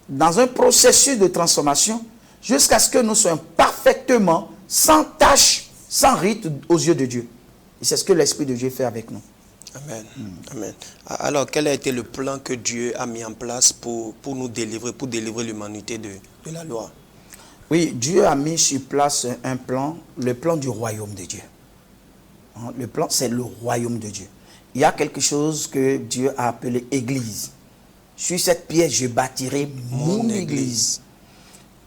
dans un processus de transformation jusqu'à ce que nous soyons parfaitement sans tache, sans rite aux yeux de Dieu. Et c'est ce que l'Esprit de Dieu fait avec nous. Amen. Amen. Alors, quel a été le plan que Dieu a mis en place pour nous délivrer, pour délivrer l'humanité de la loi? Oui, Dieu a mis sur place un plan, le plan du royaume de Dieu. Le plan, c'est le royaume de Dieu. Il y a quelque chose que Dieu a appelé Église. Sur cette pierre, je bâtirai mon Église.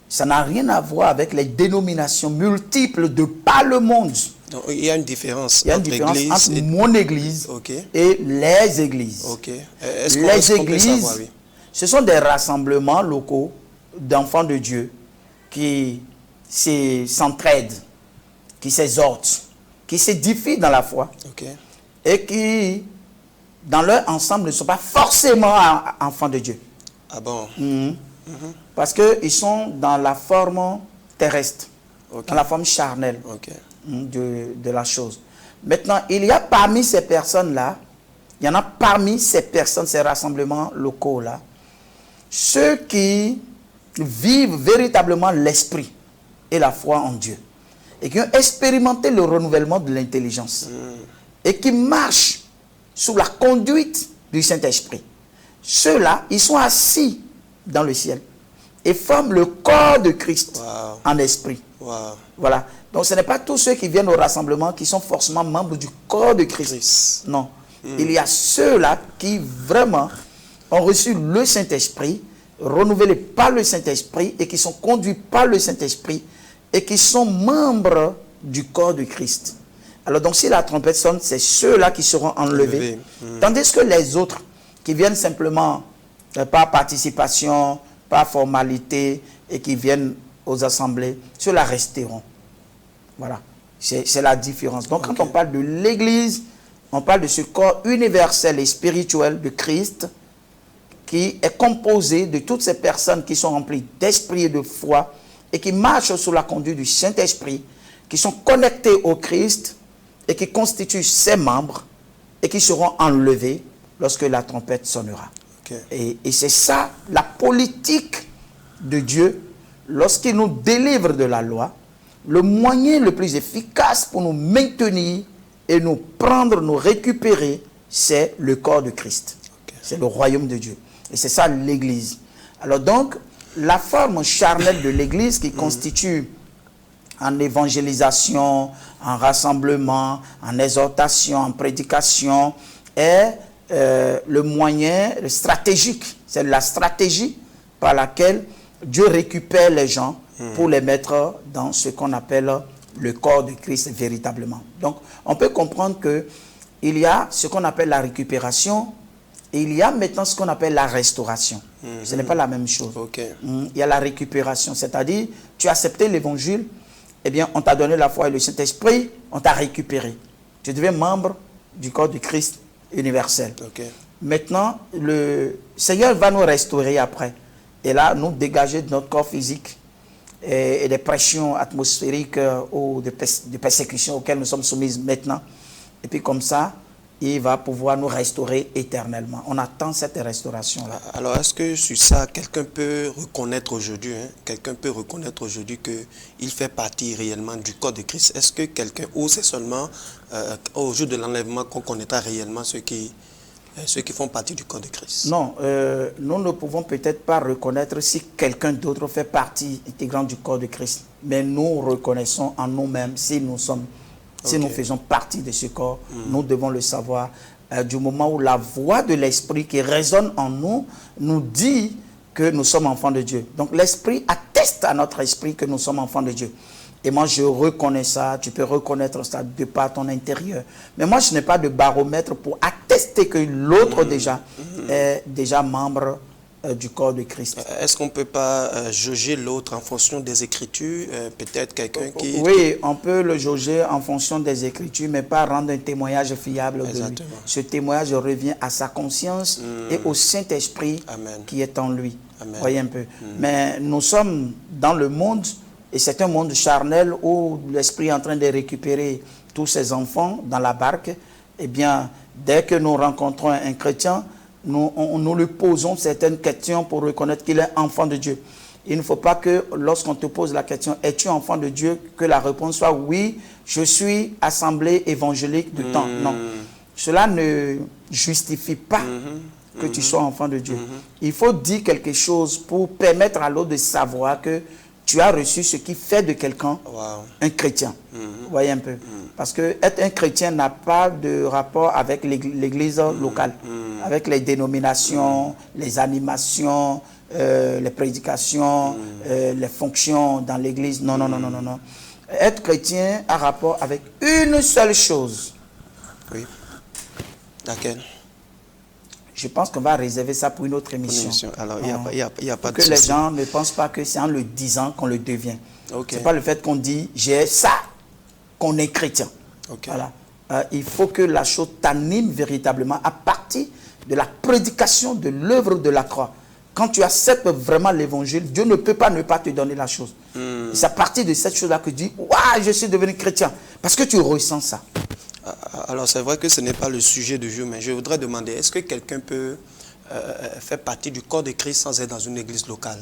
Ça n'a rien à voir avec les dénominations multiples de par le monde. Donc, il y a une différence. Il y a une différence entre mon Église et les églises. Les églises, ce sont des rassemblements locaux d'enfants de Dieu qui s'entraident, qui s'exhortent, qui s'édifient dans la foi et qui, dans leur ensemble, ne sont pas forcément enfants de Dieu. Ah bon? Parce qu'ils sont dans la forme terrestre, dans la forme charnelle de la chose. Maintenant, il y a parmi ces personnes-là, il y en a parmi ces personnes, ces rassemblements locaux-là, ceux qui vivent véritablement l'esprit et la foi en Dieu et qui ont expérimenté le renouvellement de l'intelligence et qui marchent sous la conduite du Saint-Esprit. Ceux-là, ils sont assis dans le ciel et forment le corps de Christ en esprit. Voilà. Donc ce n'est pas tous ceux qui viennent au rassemblement qui sont forcément membres du corps de Christ. Non. Il y a ceux-là qui vraiment ont reçu le Saint-Esprit, renouvelés par le Saint-Esprit et qui sont conduits par le Saint-Esprit et qui sont membres du corps de Christ. Alors donc si la trompette sonne, c'est ceux-là qui seront enlevés. Tandis que les autres qui viennent simplement par participation, par formalité et qui viennent aux assemblées, ceux-là resteront. Voilà, c'est la différence. Donc quand on parle de l'Église, on parle de ce corps universel et spirituel de Christ qui est composé de toutes ces personnes qui sont remplies d'esprit et de foi et qui marchent sous la conduite du Saint-Esprit, qui sont connectés au Christ et qui constituent ses membres et qui seront enlevés lorsque la trompette sonnera. Et c'est ça la politique de Dieu lorsqu'il nous délivre de la loi. Le moyen le plus efficace pour nous maintenir et nous prendre, nous récupérer, c'est le corps de Christ. C'est le royaume de Dieu. Et c'est ça l'Église. Alors donc, la forme charnelle de l'Église qui constitue en évangélisation, en rassemblement, en exhortation, en prédication, est le moyen stratégique. C'est la stratégie par laquelle Dieu récupère les gens pour les mettre dans ce qu'on appelle le corps de Christ véritablement. Donc, on peut comprendre qu'il y a ce qu'on appelle la récupération Et il y a maintenant ce qu'on appelle la restauration. Ce n'est pas la même chose. Il y a la récupération, c'est-à-dire, tu as accepté l'évangile, eh bien, on t'a donné la foi et le Saint-Esprit, on t'a récupéré. Tu deviens membre du corps du Christ universel. Maintenant, le Seigneur va nous restaurer après. Et là, nous dégager de notre corps physique et des pressions atmosphériques ou des persécutions auxquelles nous sommes soumis maintenant. Et puis comme ça, il va pouvoir nous restaurer éternellement. On attend cette restauration-là. Alors, est-ce que sur ça, quelqu'un peut reconnaître aujourd'hui, qu'il fait partie réellement du corps de Christ? Est-ce que quelqu'un, ou c'est seulement au jour de l'enlèvement qu'on connaîtra réellement ceux qui font partie du corps de Christ? Non, nous ne pouvons peut-être pas reconnaître si quelqu'un d'autre fait partie intégrante du corps de Christ. Mais nous reconnaissons en nous-mêmes si nous sommes... Si nous faisons partie de ce corps, nous devons le savoir du moment où la voix de l'Esprit qui résonne en nous, nous dit que nous sommes enfants de Dieu. Donc l'Esprit atteste à notre esprit que nous sommes enfants de Dieu. Et moi, je reconnais ça, tu peux reconnaître ça de par ton intérieur. Mais moi, je n'ai pas de baromètre pour attester que l'autre déjà est déjà membre du corps de Christ. Est-ce qu'on ne peut pas jauger l'autre en fonction des Écritures? Peut-être quelqu'un qui... Oui, on peut le jauger en fonction des Écritures, mais pas rendre un témoignage fiable de lui. Ce témoignage revient à sa conscience et au Saint-Esprit qui est en lui. Voyez un peu. Mais nous sommes dans le monde, et c'est un monde charnel où l'Esprit est en train de récupérer tous ses enfants dans la barque. Eh bien, dès que nous rencontrons un chrétien, nous lui posons certaines questions pour reconnaître qu'il est enfant de Dieu. Il ne faut pas que lorsqu'on te pose la question, es-tu enfant de Dieu, que la réponse soit oui, je suis assemblée évangélique de temps. Non. Cela ne justifie pas que tu sois enfant de Dieu. Il faut dire quelque chose pour permettre à l'autre de savoir que tu as reçu ce qui fait de quelqu'un un chrétien. Vous voyez un peu. Parce que être un chrétien n'a pas de rapport avec l'église locale, avec les dénominations, les animations, les prédications, les fonctions dans l'église. Non, non, non, non, non, non. Être chrétien a rapport avec une seule chose. Oui. Laquelle? Je pense qu'on va réserver ça pour une autre émission. Alors, il n'y a pas de souci. Que les gens ne pensent pas que c'est en le disant qu'on le devient. Ce n'est pas le fait qu'on dit « j'ai ça » qu'on est chrétien. Voilà. Il faut que la chose t'anime véritablement à partir de la prédication de l'œuvre de la croix. Quand tu acceptes vraiment l'évangile, Dieu ne peut pas ne pas te donner la chose. C'est à partir de cette chose-là que tu dis « Waouh, je suis devenu chrétien » parce que tu ressens ça. Alors, c'est vrai que ce n'est pas le sujet du jour, mais je voudrais demander, est-ce que quelqu'un peut faire partie du corps de Christ sans être dans une église locale?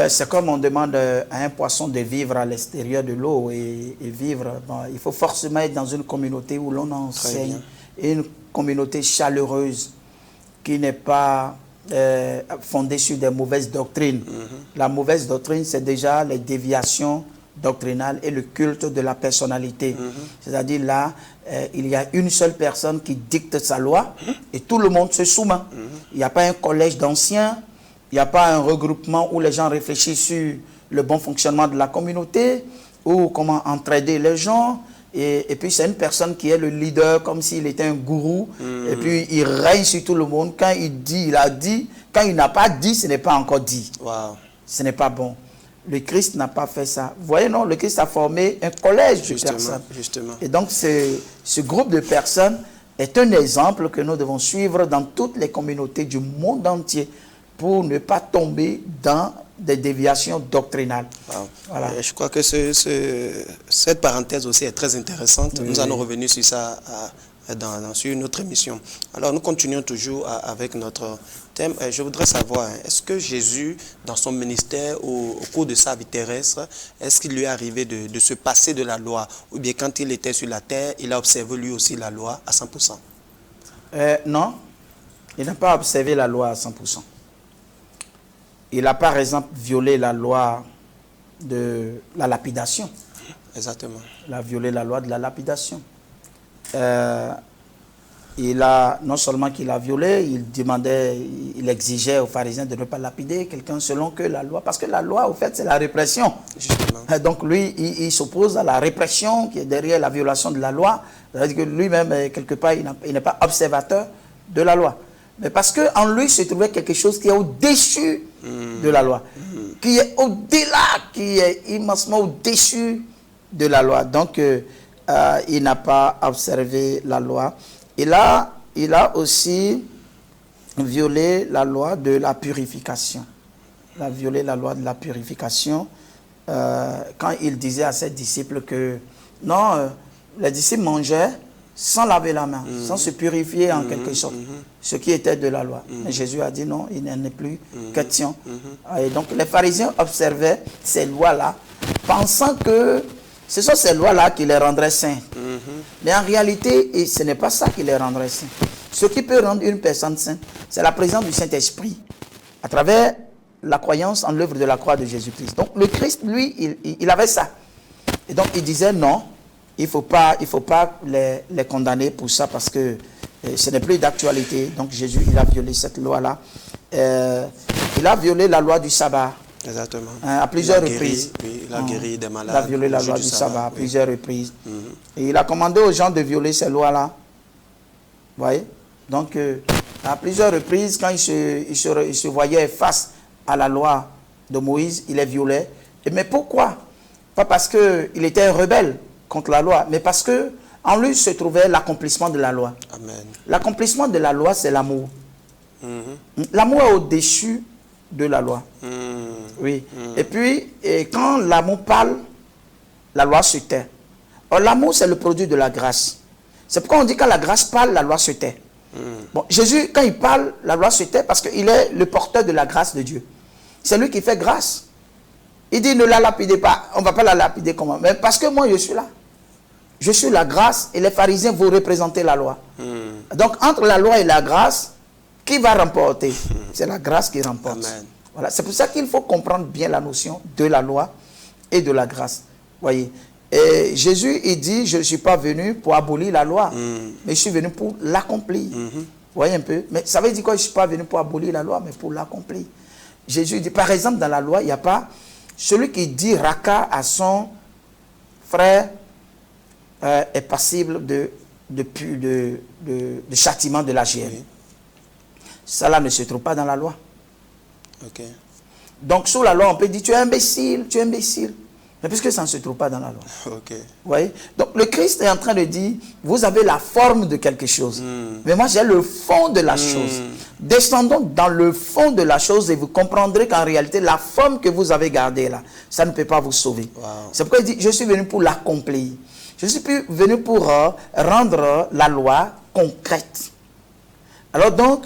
C'est comme on demande à un poisson de vivre à l'extérieur de l'eau et vivre. Bon, il faut forcément être dans une communauté où l'on enseigne, une communauté chaleureuse qui n'est pas fondée sur des mauvaises doctrines. La mauvaise doctrine, c'est déjà les déviations doctrinale et le culte de la personnalité. C'est-à-dire là, il y a une seule personne qui dicte sa loi et tout le monde se soumet. Il n'y a pas un collège d'anciens, il n'y a pas un regroupement où les gens réfléchissent sur le bon fonctionnement de la communauté ou comment entraider les gens. Et puis c'est une personne qui est le leader comme s'il était un gourou. Et puis il règne sur tout le monde. Quand il dit, il a dit. Quand il n'a pas dit, ce n'est pas encore dit. Ce n'est pas bon. Le Christ n'a pas fait ça. Vous voyez, non, le Christ a formé un collège de personnes. Et donc, ce groupe de personnes est un exemple que nous devons suivre dans toutes les communautés du monde entier pour ne pas tomber dans des déviations doctrinales. Voilà. Je crois que cette parenthèse aussi est très intéressante. Nous allons revenir sur ça sur une autre émission. Alors, nous continuons toujours avec notre thème. Je voudrais savoir, est-ce que Jésus, dans son ministère, au cours de sa vie terrestre, est-ce qu'il lui est arrivé de se passer de la loi? Ou bien quand il était sur la terre, il a observé lui aussi la loi à 100%? Non, il n'a pas observé la loi à 100%. Il a par exemple violé la loi de la lapidation. Exactement. Il a violé la loi de la lapidation. non seulement qu'il a violé, il exigeait aux pharisiens de ne pas lapider quelqu'un selon que la loi, parce que la loi, au fait, c'est la répression. Justement. Donc lui, il s'oppose à la répression qui est derrière la violation de la loi. C'est-à-dire que lui-même, quelque part, il n'est pas observateur de la loi. Mais parce qu'en lui se trouvait quelque chose qui est au-dessus de la loi, qui est au-delà, qui est immensement au-dessus de la loi. Donc, il n'a pas observé la loi. Il a aussi violé la loi de la purification. Il a violé la loi de la purification quand il disait à ses disciples que non, les disciples mangeaient sans laver la main, sans se purifier en quelque sorte, ce qui était de la loi. Mais Jésus a dit non, il n'en est plus question. Et donc les pharisiens observaient ces lois-là, pensant que ce sont ces lois-là qui les rendraient saints. Mais en réalité, ce n'est pas ça qui les rendrait saints. Ce qui peut rendre une personne sainte, c'est la présence du Saint-Esprit, à travers la croyance en l'œuvre de la croix de Jésus-Christ. Donc le Christ, lui, il avait ça. Et donc il disait non, il ne faut pas les condamner pour ça parce que ce n'est plus d'actualité. Donc Jésus, il a violé cette loi-là. Il a violé la loi du sabbat. Exactement. À plusieurs reprises. Il a guéri des malades. Il a violé la loi du sabbat à plusieurs reprises. Et il a commandé aux gens de violer ces lois-là. Vous voyez? Donc, à plusieurs reprises, quand il se voyait face à la loi de Moïse, il les violait. Mais pourquoi? Pas parce qu'il était rebelle contre la loi, mais parce qu'en lui se trouvait l'accomplissement de la loi. Amen. L'accomplissement de la loi, c'est l'amour. L'amour est au-dessus de la loi. Oui. Et puis, quand l'amour parle, la loi se tait. Or, l'amour, c'est le produit de la grâce. C'est pourquoi on dit quand la grâce parle, la loi se tait. Bon, Jésus, quand il parle, la loi se tait parce qu'il est le porteur de la grâce de Dieu. C'est lui qui fait grâce. Il dit ne la lapidez pas. On ne va pas la lapider comment? Mais parce que moi, je suis là. Je suis la grâce et les pharisiens vont représenter la loi. Donc, entre la loi et la grâce, qui va remporter? C'est la grâce qui remporte. Amen. Voilà. C'est pour ça qu'il faut comprendre bien la notion de la loi et de la grâce. Voyez. Et Jésus, il dit, je ne suis pas venu pour abolir la loi, mais je suis venu pour l'accomplir. Vous voyez un peu? Mais ça veut dire quoi? Je ne suis pas venu pour abolir la loi, mais pour l'accomplir. Jésus dit, par exemple, dans la loi, il n'y a pas celui qui dit raka à son frère est passible de châtiment de la GN. Oui. Cela ne se trouve pas dans la loi. Okay. Donc, sous la loi, on peut dire, tu es imbécile, tu es imbécile. Mais puisque ça ne se trouve pas dans la loi. Okay. Vous voyez? Donc, le Christ est en train de dire, vous avez la forme de quelque chose. Mais moi, j'ai le fond de la chose. Descendons dans le fond de la chose et vous comprendrez qu'en réalité, la forme que vous avez gardée là, ça ne peut pas vous sauver. Wow. C'est pourquoi il dit, je suis venu pour l'accomplir. Je suis venu pour rendre la loi concrète. Alors donc,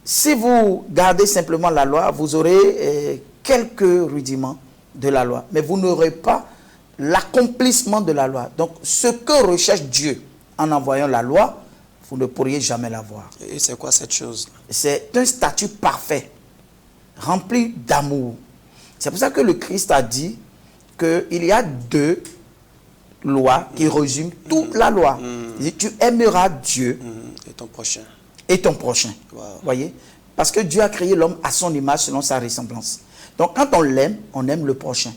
si vous gardez simplement la loi, vous aurez quelques rudiments de la loi. Mais vous n'aurez pas l'accomplissement de la loi. Donc, ce que recherche Dieu en envoyant la loi, vous ne pourriez jamais l'avoir. Et c'est quoi cette chose? C'est un statut parfait, rempli d'amour. C'est pour ça que le Christ a dit qu'il y a deux lois qui résument toute la loi. Il dit, tu aimeras Dieu et ton prochain. Et ton prochain. Wow. Voyez? Parce que Dieu a créé l'homme à son image, selon sa ressemblance. Donc, quand on aime le prochain.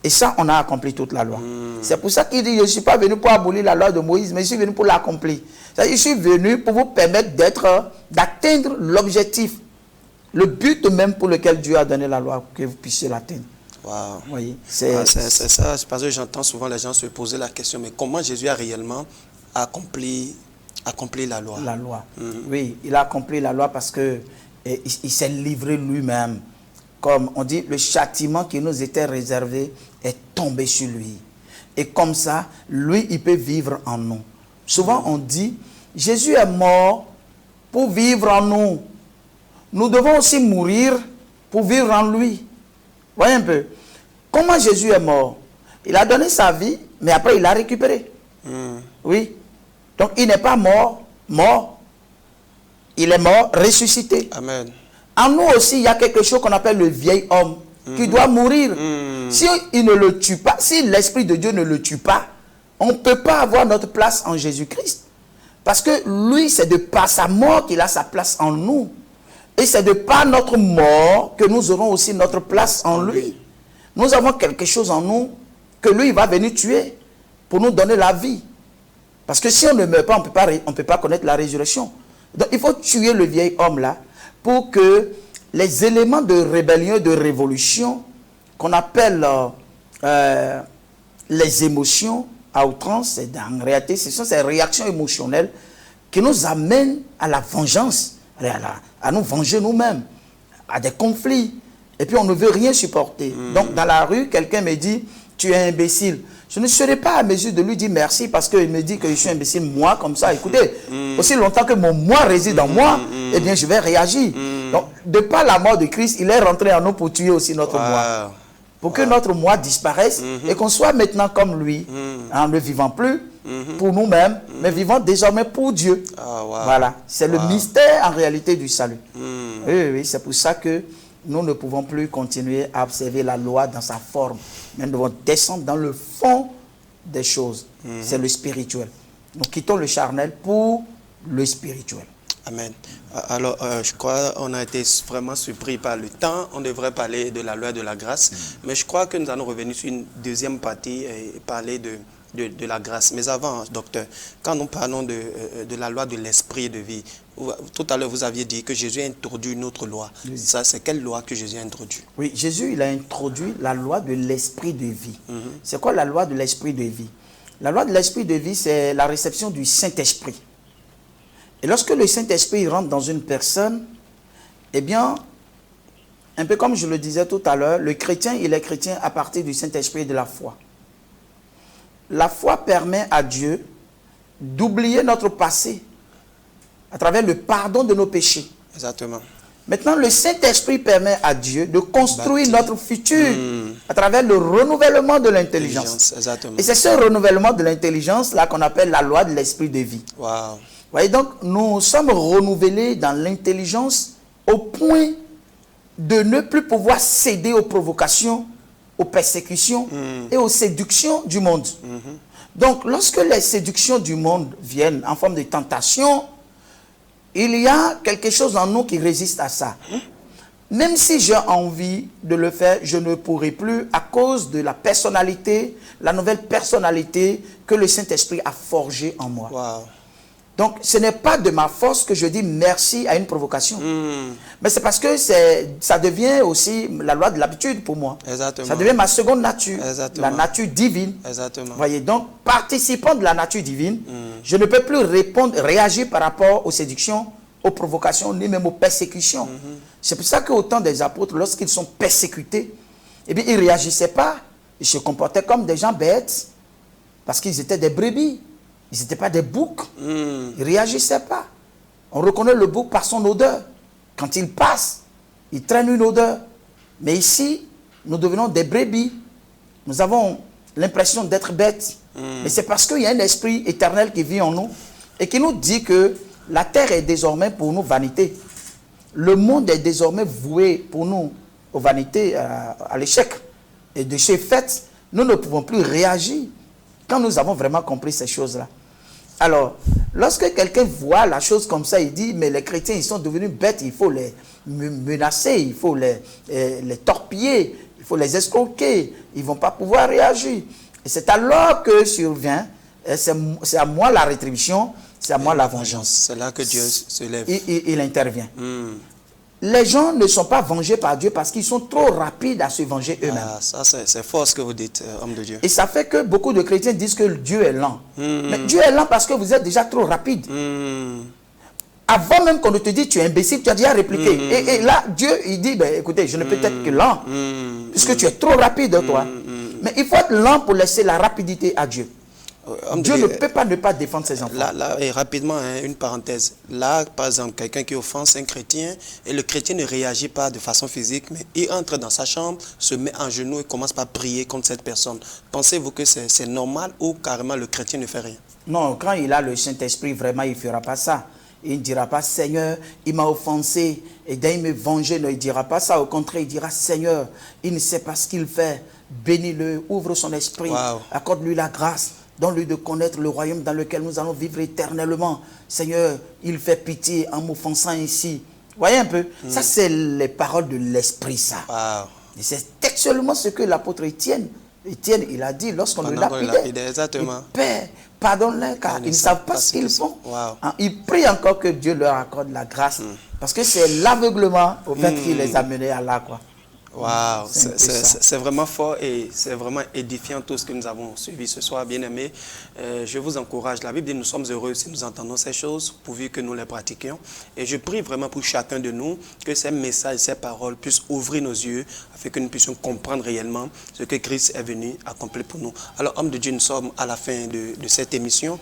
Et ça, on a accompli toute la loi. C'est pour ça qu'il dit, je ne suis pas venu pour abolir la loi de Moïse, mais je suis venu pour l'accomplir. Je suis venu pour vous permettre d'atteindre l'objectif, le but même pour lequel Dieu a donné la loi, que vous puissiez l'atteindre. Wow. Voyez? C'est ça, c'est parce que j'entends souvent les gens se poser la question, mais comment Jésus a réellement accompli la loi? La loi. Oui, il a accompli la loi parce que il s'est livré lui-même. Comme on dit, le châtiment qui nous était réservé est tombé sur lui. Et comme ça, lui, il peut vivre en nous. Souvent, on dit, Jésus est mort pour vivre en nous. Nous devons aussi mourir pour vivre en lui. Voyez un peu. Comment Jésus est mort? Il a donné sa vie, mais après, il l'a récupéré. Oui. Donc, il n'est pas mort. Il est mort, ressuscité. Amen. En nous aussi, il y a quelque chose qu'on appelle le vieil homme qui doit mourir. Si il ne le tue pas, si l'Esprit de Dieu ne le tue pas, on ne peut pas avoir notre place en Jésus-Christ. Parce que lui, c'est de par sa mort qu'il a sa place en nous. Et c'est de par notre mort que nous aurons aussi notre place en lui. Nous avons quelque chose en nous que lui, il va venir tuer pour nous donner la vie. Parce que si on ne meurt pas, on ne peut pas connaître la résurrection. Donc il faut tuer le vieil homme là pour que les éléments de rébellion, de révolution, qu'on appelle les émotions à outrance, en réalité, ce sont ces réactions émotionnelles qui nous amènent à la vengeance, à nous venger nous-mêmes, à des conflits. Et puis on ne veut rien supporter. Donc dans la rue, quelqu'un me dit, tu es imbécile. Je ne serai pas à mesure de lui dire merci parce qu'il me dit que je suis imbécile, moi, comme ça. Écoutez, aussi longtemps que mon moi réside en moi, eh bien, je vais réagir. Donc, de par la mort de Christ, il est rentré en nous pour tuer aussi notre moi. Pour que notre moi disparaisse et qu'on soit maintenant comme lui, en ne vivant plus pour nous-mêmes, mais vivant désormais pour Dieu. Voilà, c'est le mystère en réalité du salut. Oui, c'est pour ça que nous ne pouvons plus continuer à observer la loi dans sa forme. Mais nous devons descendre dans le fond des choses. C'est le spirituel. Nous quittons le charnel pour le spirituel. Amen. Alors, je crois qu'on a été vraiment surpris par le temps. On devrait parler de la loi de la grâce. Mais je crois que nous allons revenir sur une deuxième partie et parler de la grâce. Mais avant, docteur, quand nous parlons de la loi de l'esprit de vie, tout à l'heure, vous aviez dit que Jésus a introduit une autre loi. Oui. Ça, c'est quelle loi que Jésus a introduit? Oui, Jésus, il a introduit la loi de l'esprit de vie. C'est quoi la loi de l'esprit de vie? La loi de l'esprit de vie, c'est la réception du Saint-Esprit. Et lorsque le Saint-Esprit rentre dans une personne, eh bien, un peu comme je le disais tout à l'heure, le chrétien, il est chrétien à partir du Saint-Esprit et de la foi. La foi permet à Dieu d'oublier notre passé à travers le pardon de nos péchés. Exactement. Maintenant, le Saint-Esprit permet à Dieu de construire notre futur à travers le renouvellement de l'intelligence. Et c'est ce renouvellement de l'intelligence là qu'on appelle la loi de l'esprit de vie. Wow. Vous voyez, donc, nous sommes renouvelés dans l'intelligence au point de ne plus pouvoir céder aux provocations, aux persécutions et aux séductions du monde. Donc, lorsque les séductions du monde viennent en forme de tentation, il y a quelque chose en nous qui résiste à ça. Même si j'ai envie de le faire, je ne pourrai plus à cause de la personnalité, la nouvelle personnalité que le Saint-Esprit a forgée en moi. Wow. Donc, ce n'est pas de ma force que je dis merci à une provocation. Mais c'est parce que ça devient aussi la loi de l'habitude pour moi. Exactement. Ça devient ma seconde nature, Exactement. la nature divine. Exactement. Voyez, donc, participant de la nature divine, je ne peux plus réagir par rapport aux séductions, aux provocations, ni même aux persécutions. C'est pour ça qu'au temps des apôtres, lorsqu'ils sont persécutés, eh bien, ils ne réagissaient pas. Ils se comportaient comme des gens bêtes, parce qu'ils étaient des brebis. Ils n'étaient pas des boucs. Ils ne réagissaient pas. On reconnaît le bouc par son odeur. Quand il passe, il traîne une odeur. Mais ici, nous devenons des brebis. Nous avons l'impression d'être bêtes. Mais c'est parce qu'il y a un esprit éternel qui vit en nous et qui nous dit que la terre est désormais pour nous vanité. Le monde est désormais voué pour nous aux vanités, à l'échec. Et de ce fait, nous ne pouvons plus réagir quand nous avons vraiment compris ces choses-là. Alors, lorsque quelqu'un voit la chose comme ça, il dit, mais les chrétiens, ils sont devenus bêtes, il faut les menacer, il faut les torpiller, il faut les escroquer, ils ne vont pas pouvoir réagir. Et c'est alors que survient, c'est à moi la rétribution, c'est à moi la vengeance. C'est là que Dieu se lève. Il intervient. Les gens ne sont pas vengés par Dieu parce qu'ils sont trop rapides à se venger eux-mêmes. Ah, ça, c'est fort ce que vous dites, homme de Dieu. Et ça fait que beaucoup de chrétiens disent que Dieu est lent. Mais Dieu est lent parce que vous êtes déjà trop rapide. Avant même qu'on ne te dise tu es imbécile, tu as déjà répliqué. Et là, Dieu, il dit, ben, écoutez, je ne peux être que lent, puisque tu es trop rapide, toi. Mais il faut être lent pour laisser la rapidité à Dieu. Dieu ne peut pas ne pas défendre ses enfants. Là et rapidement, hein, une parenthèse. Là, par exemple, quelqu'un qui offense un chrétien, et le chrétien ne réagit pas de façon physique, mais il entre dans sa chambre, se met en genoux et commence par prier contre cette personne. Pensez-vous que c'est normal ou carrément le chrétien ne fait rien? Non, quand il a le Saint-Esprit, vraiment, il ne fera pas ça. Il ne dira pas, Seigneur, il m'a offensé, et dès il me venger. Non, il ne dira pas ça. Au contraire, il dira, Seigneur, il ne sait pas ce qu'il fait. Bénis-le, ouvre son esprit, accorde-lui la grâce. Donne-lui de connaître le royaume dans lequel nous allons vivre éternellement. Seigneur, il fait pitié en m'offensant ainsi. Voyez un peu, ça c'est les paroles de l'esprit, ça. Wow. Et c'est textuellement ce que l'apôtre Étienne, il a dit lorsqu'on le lapidait. Exactement. Père, pardonne-les car ils ne savent pas ce qu'ils font. Wow. Il prie encore que Dieu leur accorde la grâce. Parce que c'est l'aveuglement au fait qui les a menés à là, quoi. Waouh, c'est vraiment fort et c'est vraiment édifiant tout ce que nous avons suivi ce soir, bien aimés. Je vous encourage, la Bible dit nous sommes heureux si nous entendons ces choses, pourvu que nous les pratiquions. Et je prie vraiment pour chacun de nous que ces messages, ces paroles puissent ouvrir nos yeux afin que nous puissions comprendre réellement ce que Christ est venu accomplir pour nous. Alors, hommes de Dieu, nous sommes à la fin de cette émission.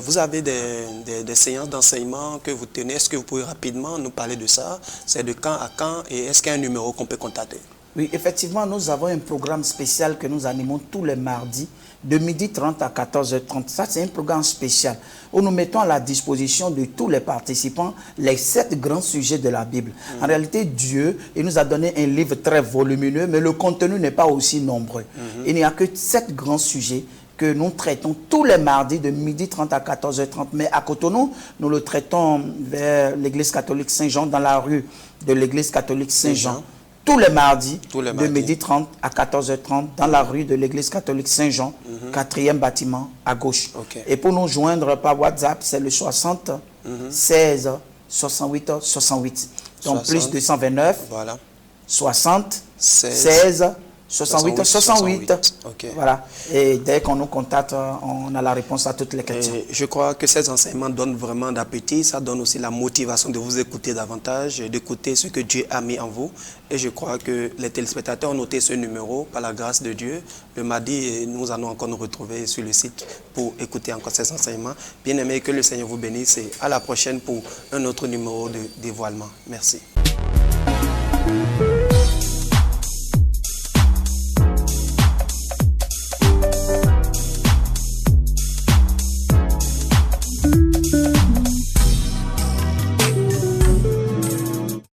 Vous avez des séances d'enseignement que vous tenez. Est-ce que vous pouvez rapidement nous parler de ça? C'est de quand à quand et est-ce qu'il y a un numéro qu'on peut contacter? Oui, effectivement, nous avons un programme spécial que nous animons tous les mardis de 12h30 à 14h30. Ça, c'est un programme spécial où nous mettons à la disposition de tous les participants les 7 grands sujets de la Bible. En réalité, Dieu, il nous a donné un livre très volumineux, mais le contenu n'est pas aussi nombreux. Il n'y a que 7 grands sujets que nous traitons tous les mardis de 12h30 à 14h30. Mais à Cotonou, nous le traitons vers l'église catholique Saint-Jean, dans la rue de l'église catholique Saint-Jean. Tous les mardis, de 12h30 à 14h30, dans la rue de l'église catholique Saint-Jean, 4e bâtiment à gauche. Okay. Et pour nous joindre par WhatsApp, c'est le 60 16 68 68. Donc 60, plus 229, voilà. 60 16 68 68. Okay. Voilà. Et dès qu'on nous contacte, on a la réponse à toutes les questions. Et je crois que ces enseignements donnent vraiment d'appétit. Ça donne aussi la motivation de vous écouter davantage, d'écouter ce que Dieu a mis en vous. Et je crois que les téléspectateurs ont noté ce numéro par la grâce de Dieu. Le mardi, nous allons encore nous retrouver sur le site pour écouter encore ces enseignements. Bien aimé, que le Seigneur vous bénisse et à la prochaine pour un autre numéro de dévoilement. Merci.